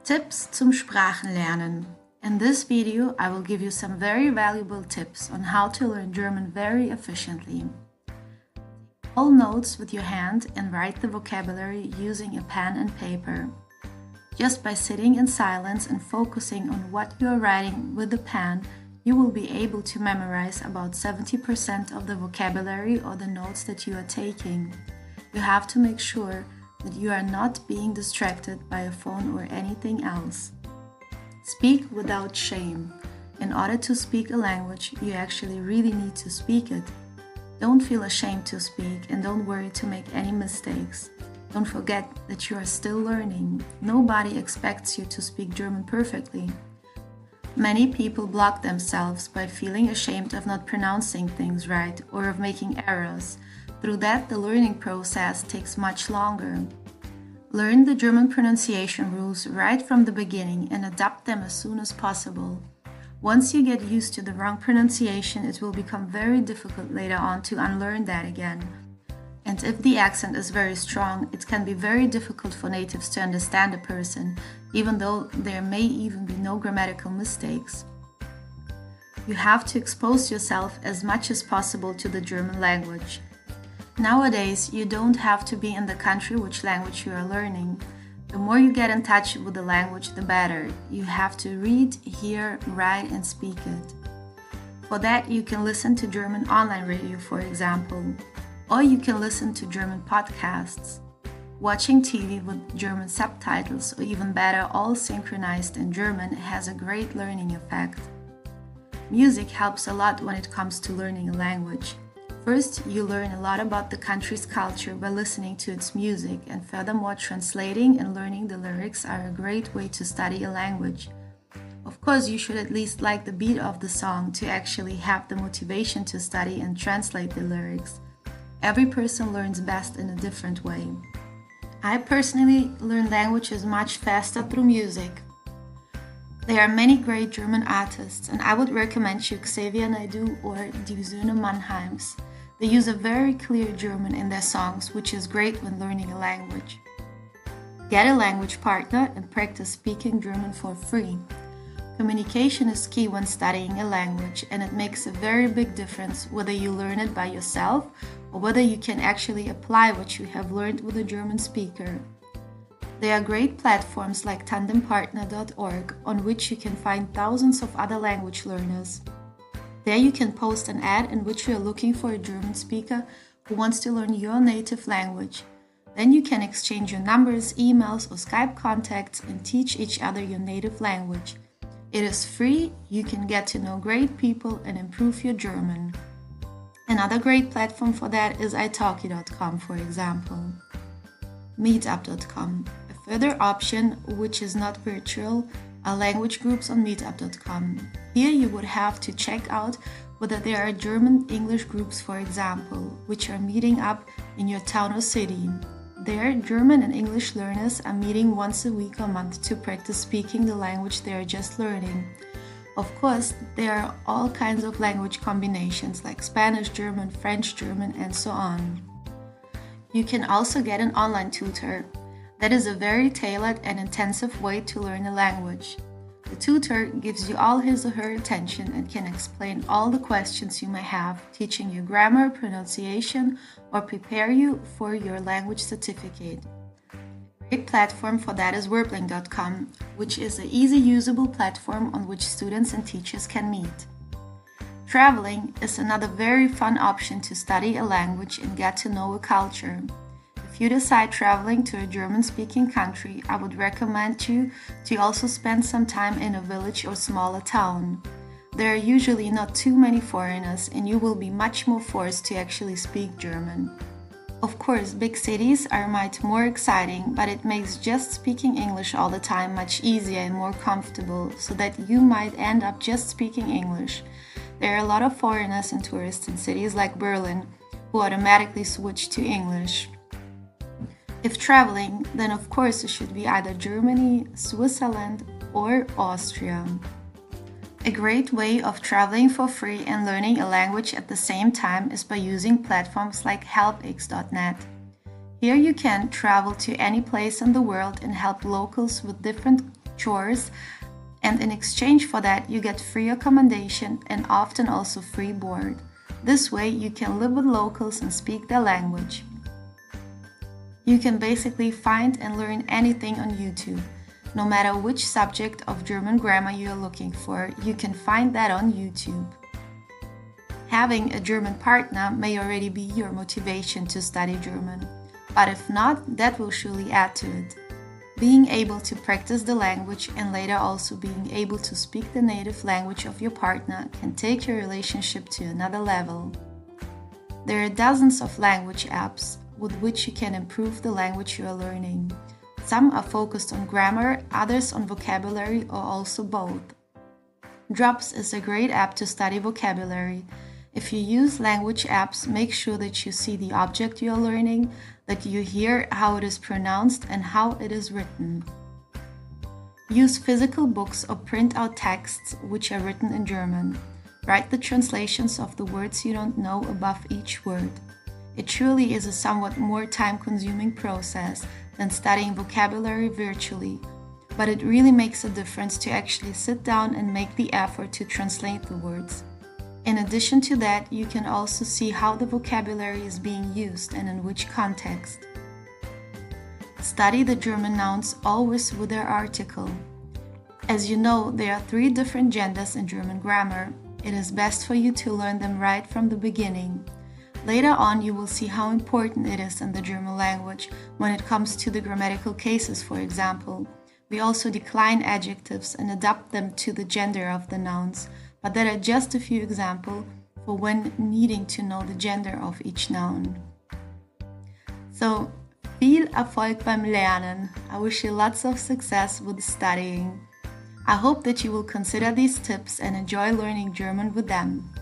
Tipps zum Sprachenlernen. In this video, I will give you some very valuable tips on how to learn German very efficiently. All notes with your hand and write the vocabulary using a pen and paper. Just by sitting in silence and focusing on what you are writing with the pen, you will be able to memorize about 70% of the vocabulary or the notes that you are taking. You have to make sure that you are not being distracted by a phone or anything else. Speak without shame. In order to speak a language, you actually really need to speak it. Don't feel ashamed to speak and don't worry to make any mistakes. Don't forget that you are still learning. Nobody expects you to speak German perfectly. Many people block themselves by feeling ashamed of not pronouncing things right or of making errors. Through that, the learning process takes much longer. Learn the German pronunciation rules right from the beginning and adapt them as soon as possible. Once you get used to the wrong pronunciation, it will become very difficult later on to unlearn that again. And if the accent is very strong, it can be very difficult for natives to understand a person, even though there may even be no grammatical mistakes. You have to expose yourself as much as possible to the German language. Nowadays, you don't have to be in the country which language you are learning. The more you get in touch with the language, the better. You have to read, hear, write, and speak it. For that, you can listen to German online radio, for example, or you can listen to German podcasts. Watching TV with German subtitles, or even better, all synchronized in German, has a great learning effect. Music helps a lot when it comes to learning a language. First, you learn a lot about the country's culture by listening to its music, and furthermore, translating and learning the lyrics are a great way to study a language. Of course, you should at least like the beat of the song to actually have the motivation to study and translate the lyrics. Every person learns best in a different way. I personally learn languages much faster through music. There are many great German artists, and I would recommend you Xavier Naidoo or Die Söhne Mannheims. They use a very clear German in their songs, which is great when learning a language. Get a language partner and practice speaking German for free. Communication is key when studying a language, and it makes a very big difference whether you learn it by yourself or whether you can actually apply what you have learned with a German speaker. There are great platforms like tandempartner.org on which you can find thousands of other language learners. There you can post an ad in which you are looking for a German speaker who wants to learn your native language. Then you can exchange your numbers, emails, or Skype contacts and teach each other your native language. It is free, you can get to know great people and improve your German. Another great platform for that is italki.com, for example. Meetup.com. A further option, which is not virtual, are language groups on meetup.com. Here you would have to check out whether there are German-English groups, for example, which are meeting up in your town or city. There, German and English learners are meeting once a week or month to practice speaking the language they are just learning. Of course, there are all kinds of language combinations like Spanish, German, French, German, and so on. You can also get an online tutor. That is a very tailored and intensive way to learn a language. The tutor gives you all his or her attention and can explain all the questions you may have, teaching you grammar, pronunciation, or prepare you for your language certificate. A great platform for that is Wordling.com, which is an easy usable platform on which students and teachers can meet. Traveling is another very fun option to study a language and get to know a culture. If you decide traveling to a German-speaking country, I would recommend you to also spend some time in a village or smaller town. There are usually not too many foreigners and you will be much more forced to actually speak German. Of course, big cities are much more exciting, but it makes just speaking English all the time much easier and more comfortable, so that you might end up just speaking English. There are a lot of foreigners and tourists in cities like Berlin who automatically switch to English. If traveling, then of course it should be either Germany, Switzerland, or Austria. A great way of traveling for free and learning a language at the same time is by using platforms like helpx.net. Here you can travel to any place in the world and help locals with different chores, and in exchange for that you get free accommodation and often also free board. This way you can live with locals and speak their language. You can basically find and learn anything on YouTube. No matter which subject of German grammar you are looking for, you can find that on YouTube. Having a German partner may already be your motivation to study German, but if not, that will surely add to it. Being able to practice the language and later also being able to speak the native language of your partner can take your relationship to another level. There are dozens of language apps with which you can improve the language you are learning. Some are focused on grammar, others on vocabulary, or also both. Drops is a great app to study vocabulary. If you use language apps, make sure that you see the object you are learning, that you hear how it is pronounced and how it is written. Use physical books or print out texts which are written in German. Write the translations of the words you don't know above each word. It truly is a somewhat more time-consuming process than studying vocabulary virtually, but it really makes a difference to actually sit down and make the effort to translate the words. In addition to that, you can also see how the vocabulary is being used and in which context. Study the German nouns always with their article. As you know, there are 3 different genders in German grammar. It is best for you to learn them right from the beginning. Later on, you will see how important it is in the German language when it comes to the grammatical cases, for example. We also decline adjectives and adapt them to the gender of the nouns, but there are just a few examples for when needing to know the gender of each noun. So, viel Erfolg beim Lernen. I wish you lots of success with studying. I hope that you will consider these tips and enjoy learning German with them.